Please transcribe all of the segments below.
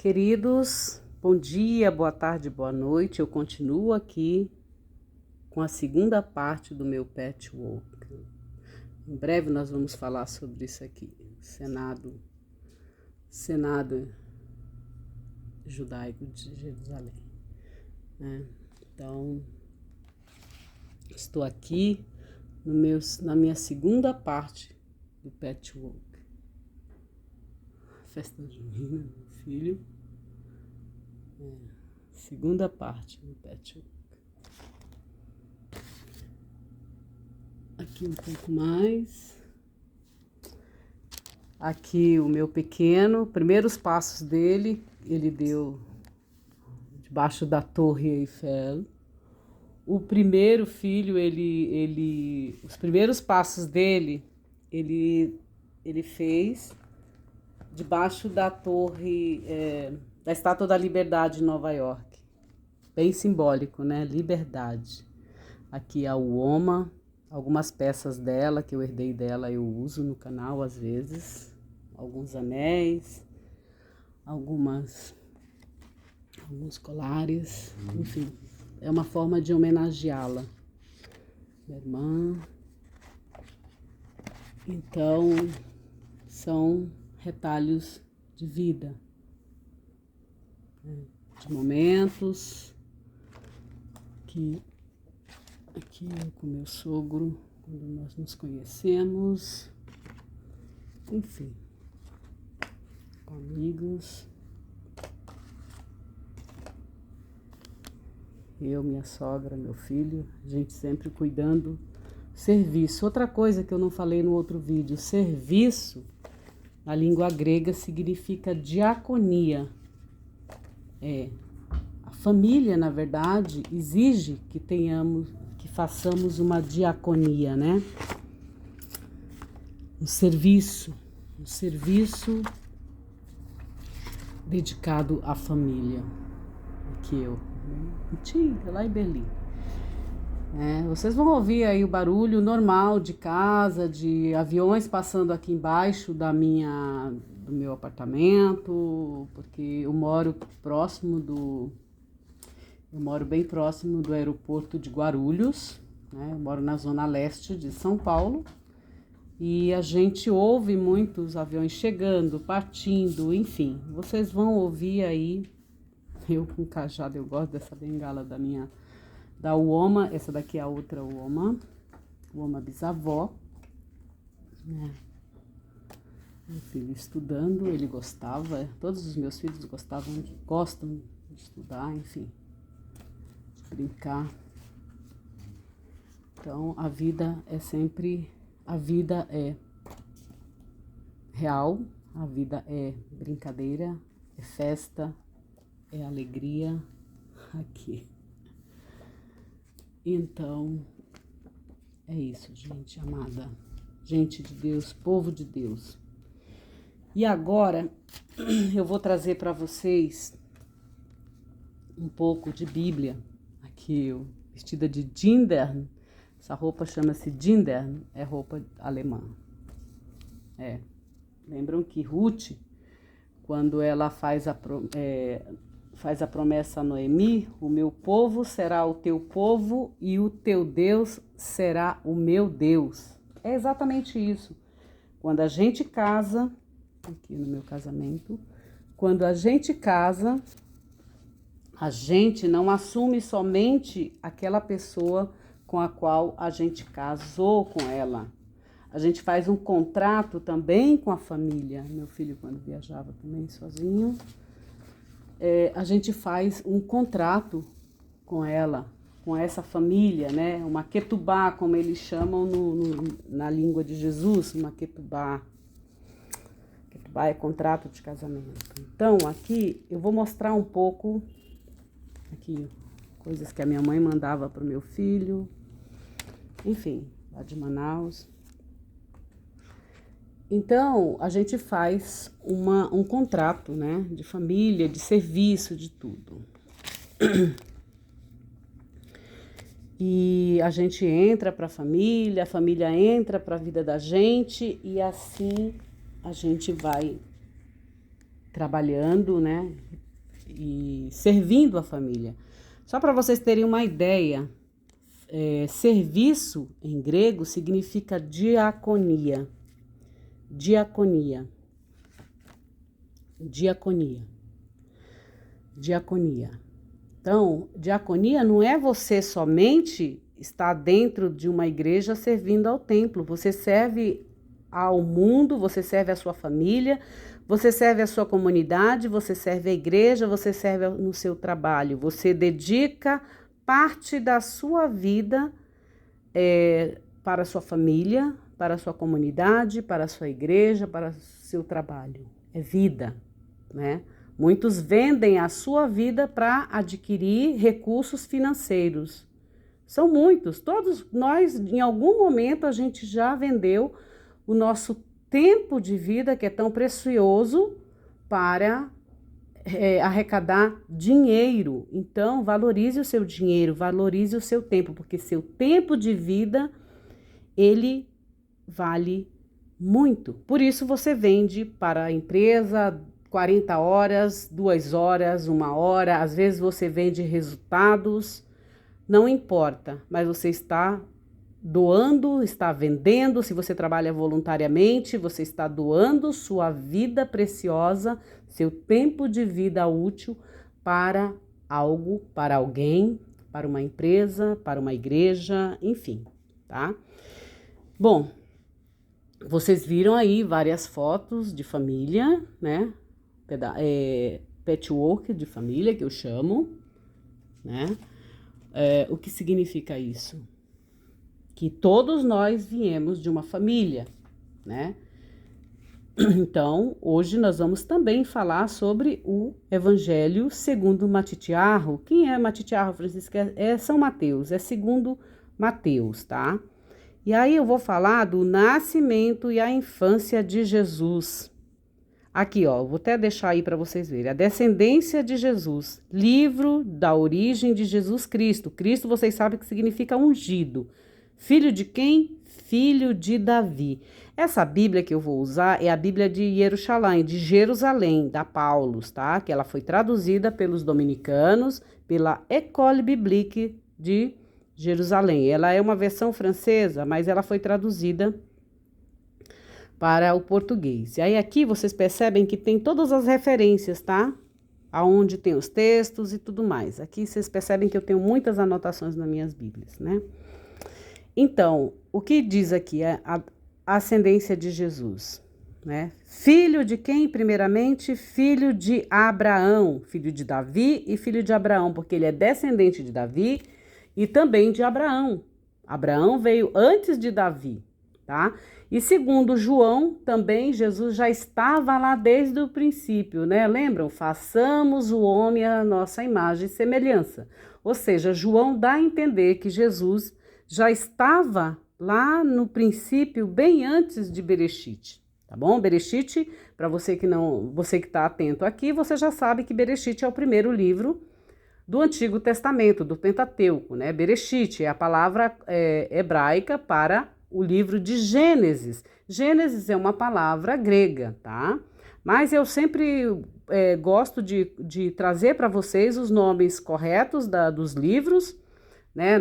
Queridos, bom dia, boa tarde, boa noite. Eu continuo aqui com a segunda parte do meu patchwork. Em breve nós vamos falar sobre isso aqui, Senado Judaico de Jerusalém. Então, estou aqui na minha segunda parte do patchwork. Festa junina, meu filho. Segunda parte do patchwork. Aqui um pouco mais. Aqui o meu pequeno, primeiros passos dele, ele deu debaixo da Torre Eiffel. O primeiro filho, os primeiros passos dele, ele fez debaixo da torre, da Estátua da Liberdade em Nova York. Bem simbólico, né? Liberdade. Aqui a Uoma, algumas peças dela que eu herdei dela, eu uso no canal às vezes. Alguns anéis, alguns colares, enfim. É uma forma de homenageá-la. Minha irmã. Então, são retalhos de vida, de momentos que aqui eu com meu sogro, quando nós nos conhecemos, enfim, com amigos, eu, minha sogra, meu filho, a gente sempre cuidando, serviço. Outra coisa que eu não falei no outro vídeo, serviço, na língua grega significa diaconia. A família, na verdade, exige que façamos uma diaconia, né? Um serviço dedicado à família. Aqui eu, antiga, lá em Berlim. Vocês vão ouvir aí o barulho normal de casa, de aviões passando aqui embaixo do meu apartamento, porque eu moro bem próximo do aeroporto de Guarulhos, né? Eu moro na zona leste de São Paulo e a gente ouve muitos aviões chegando, partindo, enfim. Vocês vão ouvir aí, eu com cajado, eu gosto dessa bengala da Uoma, essa daqui é a outra Uoma bisavó, né? Meu filho estudando, ele gostava, todos os meus filhos gostam de estudar, enfim, de brincar. Então, a vida é real, a vida é brincadeira, é festa, é alegria aqui. Então, é isso, gente amada, gente de Deus, povo de Deus. E agora, eu vou trazer para vocês um pouco de Bíblia. Aqui, eu, vestida de Dindern. Essa roupa chama-se Dindern, é roupa alemã. Lembram que Ruth, quando ela faz a promessa a Noemi, o meu povo será o teu povo e o teu Deus será o meu Deus. É exatamente isso. Quando a gente casa, aqui no meu casamento, quando a gente casa, a gente não assume somente aquela pessoa com a qual a gente casou com ela. A gente faz um contrato também com a família. Meu filho, quando viajava também sozinho, a gente faz um contrato com ela, com essa família, né? Uma ketubá, como eles chamam na língua de Jesus, uma ketubá. Ketubá é contrato de casamento. Então, aqui eu vou mostrar um pouco, aqui, coisas que a minha mãe mandava para o meu filho, enfim, lá de Manaus. Então, a gente faz um contrato, né, de família, de serviço, de tudo. E a gente entra para a família entra para a vida da gente e assim a gente vai trabalhando, né, e servindo a família. Só para vocês terem uma ideia, serviço em grego significa diaconia. Diaconia. Diaconia. Diaconia. Então, diaconia não é você somente estar dentro de uma igreja servindo ao templo. Você serve ao mundo, você serve a sua família, você serve a sua comunidade, você serve a igreja, você serve no seu trabalho. Você dedica parte da sua vida para a sua família, para a sua comunidade, para a sua igreja, para o seu trabalho. É vida, né? Muitos vendem a sua vida para adquirir recursos financeiros. São muitos. Todos nós, em algum momento, a gente já vendeu o nosso tempo de vida, que é tão precioso, para arrecadar dinheiro. Então, valorize o seu dinheiro, valorize o seu tempo, porque seu tempo de vida, ele vale muito. Por isso, você vende para a empresa 40 horas, 2 horas, 1 hora, às vezes você vende resultados, não importa, mas você está doando, está vendendo. Se você trabalha voluntariamente, você está doando sua vida preciosa, seu tempo de vida útil para algo, para alguém, para uma empresa, para uma igreja, enfim, tá? Bom, vocês viram aí várias fotos de família, né? Patchwork de família, que eu chamo, né? O que significa isso? Que todos nós viemos de uma família, né? Então, hoje nós vamos também falar sobre o Evangelho segundo Matitiarro. Quem é Matitiarro, Francisco? É São Mateus, é segundo Mateus, tá? E aí eu vou falar do nascimento e a infância de Jesus. Aqui, ó, vou até deixar aí para vocês verem. A descendência de Jesus, livro da origem de Jesus Cristo. Cristo, vocês sabem que significa ungido. Filho de quem? Filho de Davi. Essa Bíblia que eu vou usar é a Bíblia de Jerusalém, da Paulus, tá? Que ela foi traduzida pelos dominicanos, pela École Biblique de Jerusalém. Ela é uma versão francesa, mas ela foi traduzida para o português. E aí aqui vocês percebem que tem todas as referências, tá? Aonde tem os textos e tudo mais. Aqui vocês percebem que eu tenho muitas anotações nas minhas Bíblias, né? Então, o que diz aqui é a ascendência de Jesus, né? Filho de quem, primeiramente? Filho de Abraão, filho de Davi e filho de Abraão, porque ele é descendente de Davi e também de Abraão. Abraão veio antes de Davi, tá? E segundo João, também Jesus já estava lá desde o princípio, né? Lembram? Façamos o homem à nossa imagem e semelhança. Ou seja, João dá a entender que Jesus já estava lá no princípio, bem antes de Bereshit, tá bom? Bereshit, para você que está atento aqui, você já sabe que Bereshit é o primeiro livro do Antigo Testamento, do Pentateuco, né? Bereshit é a palavra hebraica para o livro de Gênesis. Gênesis é uma palavra grega, tá? Mas eu sempre gosto de trazer para vocês os nomes corretos dos livros, né,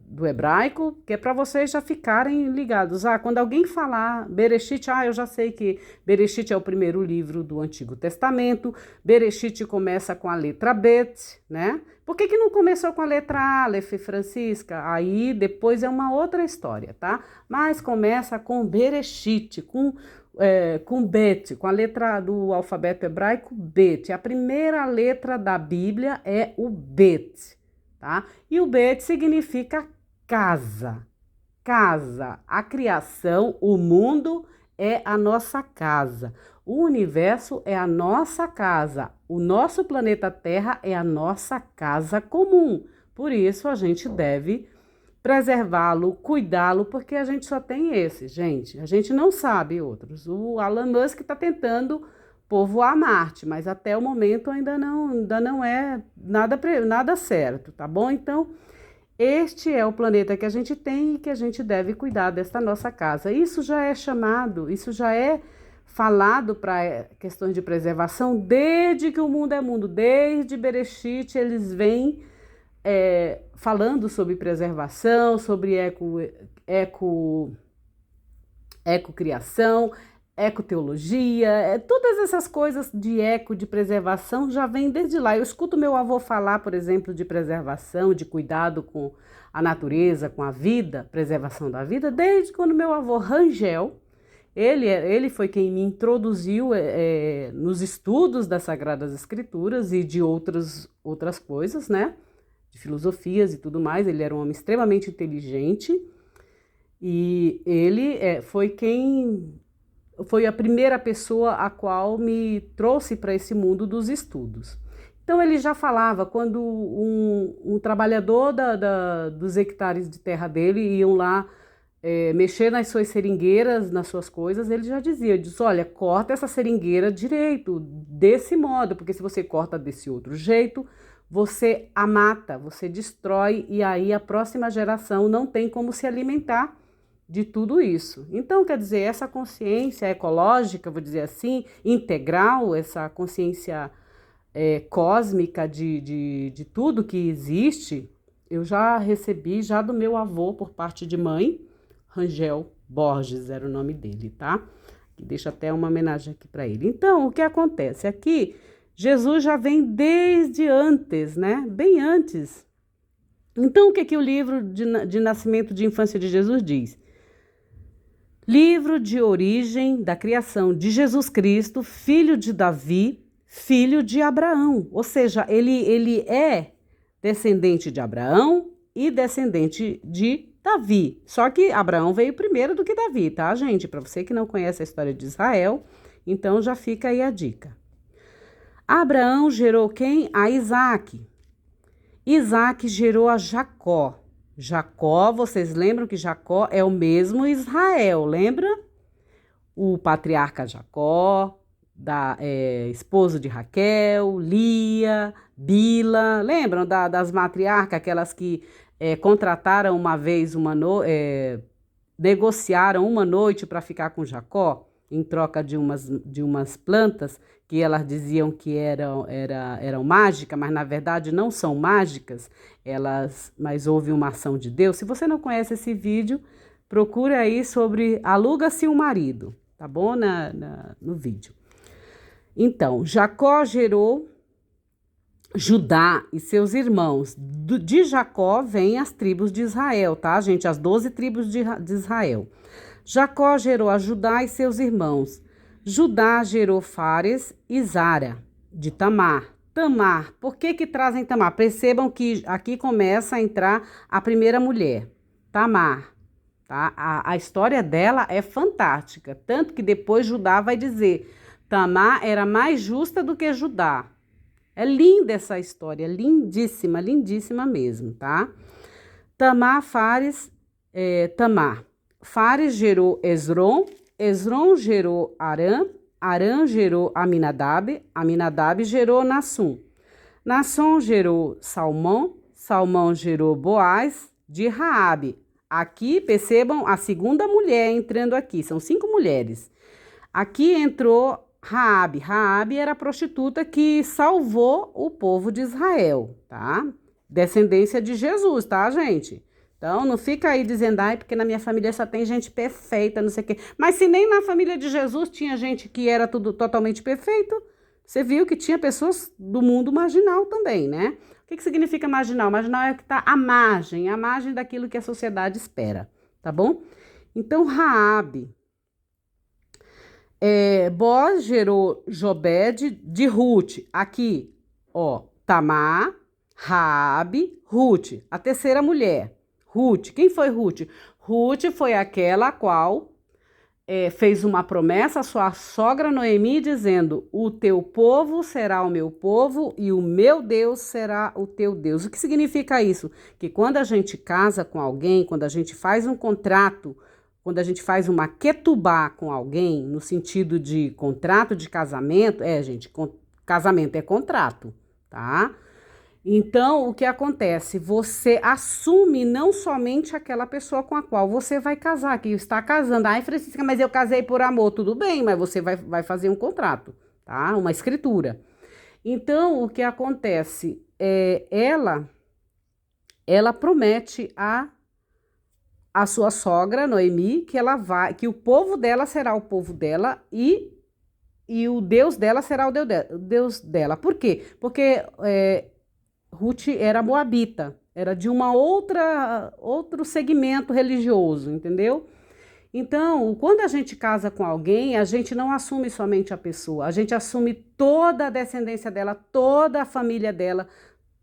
do hebraico, que é para vocês já ficarem ligados. Quando alguém falar Bereshit, eu já sei que Bereshit é o primeiro livro do Antigo Testamento. Bereshit começa com a letra Bet, né? Por que não começou com a letra Aleph, Francisca? Aí depois é uma outra história, tá? Mas começa com Bereshit, com Bet, com a letra do alfabeto hebraico Bet. A primeira letra da Bíblia é o Bet. Tá? E o Bet significa casa, casa, a criação, o mundo é a nossa casa, o universo é a nossa casa, o nosso planeta Terra é a nossa casa comum, por isso a gente deve preservá-lo, cuidá-lo, porque a gente só tem esse, gente, a gente não sabe outros. O Elon Musk está tentando povoar Marte, mas até o momento ainda não é nada certo, tá bom? Então, este é o planeta que a gente tem e que a gente deve cuidar desta nossa casa. Isso já é falado para questões de preservação desde que o mundo é mundo, desde Bereshit eles vêm falando sobre preservação, sobre ecocriação, ecoteologia, todas essas coisas de preservação já vêm desde lá. Eu escuto meu avô falar, por exemplo, de preservação, de cuidado com a natureza, com a vida, preservação da vida, desde quando meu avô Rangel, ele foi quem me introduziu nos estudos das Sagradas Escrituras e de outras coisas, né? De filosofias e tudo mais. Ele era um homem extremamente inteligente e ele foi a primeira pessoa a qual me trouxe para esse mundo dos estudos. Então ele já falava, quando um trabalhador dos hectares de terra dele iam lá mexer nas suas seringueiras, nas suas coisas, ele já dizia, olha, corta essa seringueira direito, desse modo, porque se você corta desse outro jeito, você a mata, você destrói, e aí a próxima geração não tem como se alimentar de tudo isso. Então, quer dizer, essa consciência ecológica, vou dizer assim, integral, essa consciência cósmica de tudo que existe, eu já recebi já do meu avô por parte de mãe, Rangel Borges era o nome dele, tá? Que deixa até uma homenagem aqui para ele. Então, o que acontece? Aqui, Jesus já vem desde antes, né? Bem antes. Então, o que o livro de nascimento de infância de Jesus diz? Livro de origem da criação de Jesus Cristo, filho de Davi, filho de Abraão. Ou seja, ele é descendente de Abraão e descendente de Davi. Só que Abraão veio primeiro do que Davi, tá, gente? Para você que não conhece a história de Israel, então já fica aí a dica. Abraão gerou quem? A Isaac. Isaac gerou a Jacó. Jacó, vocês lembram que Jacó é o mesmo Israel, lembra? O patriarca Jacó, esposo de Raquel, Lia, Bila, lembram das matriarcas, aquelas que contrataram uma vez, negociaram uma noite para ficar com Jacó, em troca de umas plantas que elas diziam que eram mágicas, mas na verdade não são mágicas, mas houve uma ação de Deus. Se você não conhece esse vídeo, procure aí sobre Aluga-se um Marido, tá bom? No vídeo. Então, Jacó gerou Judá e seus irmãos. De Jacó vêm as tribos de Israel, tá, gente? As 12 tribos de Israel. Jacó gerou a Judá e seus irmãos. Judá gerou Fares e Zara, de Tamar. Tamar, por que trazem Tamar? Percebam que aqui começa a entrar a primeira mulher, Tamar. Tá? A história dela é fantástica, tanto que depois Judá vai dizer, Tamar era mais justa do que Judá. É linda essa história, lindíssima, lindíssima mesmo, tá? Tamar. Fares gerou Esrom, Esrom gerou Arã, Arã gerou Aminadab, Aminadab gerou Nassum. Nassum gerou Salmão, Salmão gerou Boaz de Raabe. Aqui, percebam, a segunda mulher entrando aqui, são 5 mulheres. Aqui entrou Raabe. Raabe era a prostituta que salvou o povo de Israel, tá? Descendência de Jesus, tá, gente? Então, não fica aí dizendo, porque na minha família só tem gente perfeita, não sei o quê. Mas se nem na família de Jesus tinha gente que era tudo totalmente perfeito, você viu que tinha pessoas do mundo marginal também, né? O que significa marginal? Marginal é que está à margem daquilo que a sociedade espera, tá bom? Então, Raabe. Boaz gerou Jobed de Ruth. Aqui, ó, Tamar, Raabe, Ruth. A terceira mulher. Ruth, quem foi Ruth? Ruth foi aquela a qual fez uma promessa à sua sogra Noemi, dizendo, o teu povo será o meu povo e o meu Deus será o teu Deus. O que significa isso? Que quando a gente casa com alguém, quando a gente faz um contrato, quando a gente faz uma ketubá com alguém, no sentido de contrato de casamento, gente, casamento é contrato, tá? Então, o que acontece? Você assume não somente aquela pessoa com a qual você vai casar, que está casando. Ai, Francisca, mas eu casei por amor. Tudo bem, mas você vai fazer um contrato, tá? Uma escritura. Então, o que acontece? Ela promete a sua sogra, Noemi, que o povo dela será o povo dela e o Deus dela será o Deus dela. Por quê? Porque Ruth era moabita, era de outro segmento religioso, entendeu? Então, quando a gente casa com alguém, a gente não assume somente a pessoa, a gente assume toda a descendência dela, toda a família dela,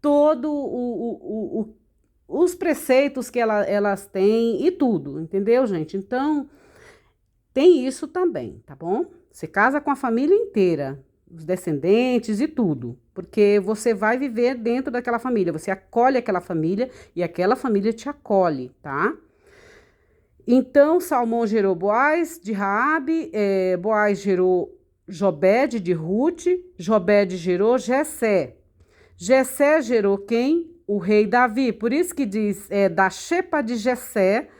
todo os preceitos que elas têm e tudo, entendeu, gente? Então, tem isso também, tá bom? Você casa com a família inteira, os descendentes e tudo, porque você vai viver dentro daquela família, você acolhe aquela família e aquela família te acolhe, tá? Então, Salmão gerou Boaz de Raabe, Boaz gerou Jobede de Ruth, Jobede gerou Jessé. Jessé gerou quem? O rei Davi. Por isso que diz, da xepa de Jessé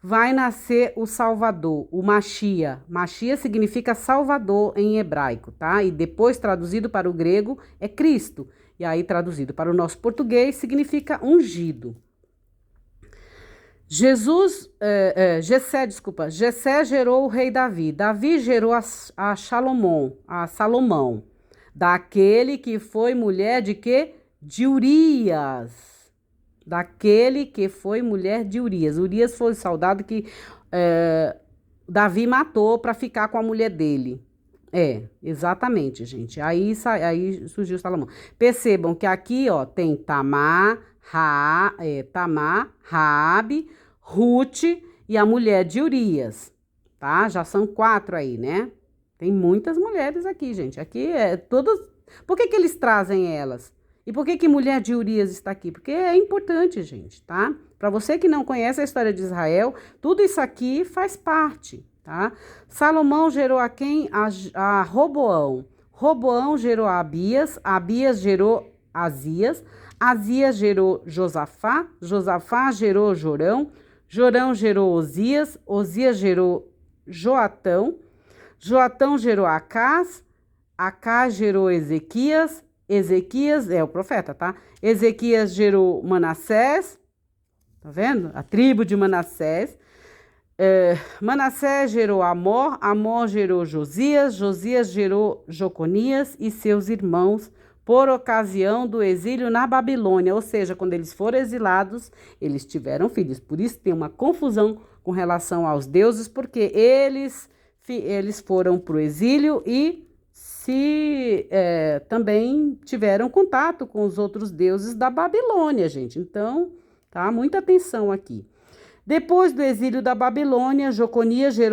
vai nascer o Salvador, o Machia. Machia significa Salvador em hebraico, tá? E depois traduzido para o grego é Cristo. E aí traduzido para o nosso português significa ungido. Jessé gerou o rei Davi. Davi gerou a Salomão, daquele que foi mulher de quê? De Urias. Daquele que foi mulher de Urias. Urias foi o soldado que Davi matou para ficar com a mulher dele. Exatamente, gente. Aí surgiu Salomão. Percebam que aqui, ó, tem Tamar, Raabe, Ruth e a mulher de Urias, tá? Já são 4 aí, né? Tem muitas mulheres aqui, gente. Aqui todas. Por que eles trazem elas? E por que mulher de Urias está aqui? Porque é importante, gente, tá? Para você que não conhece a história de Israel, tudo isso aqui faz parte, tá? Salomão gerou a quem? A Roboão. Roboão gerou a Abias, Abias gerou Azias, Azias gerou Josafá, Josafá gerou Jorão, Jorão gerou Osias, Osias gerou Joatão, Joatão gerou Acás, Acás gerou Ezequias, Ezequias é o profeta, tá? Ezequias gerou Manassés, tá vendo? A tribo de Manassés. Manassés gerou Amor, Amor gerou Josias, Josias gerou Joconias e seus irmãos por ocasião do exílio na Babilônia, ou seja, quando eles foram exilados, eles tiveram filhos. Por isso tem uma confusão com relação aos deuses, porque eles foram para o exílio e também tiveram contato com os outros deuses da Babilônia, gente. Então, tá? Muita atenção aqui. Depois do exílio da Babilônia, Joconias gerou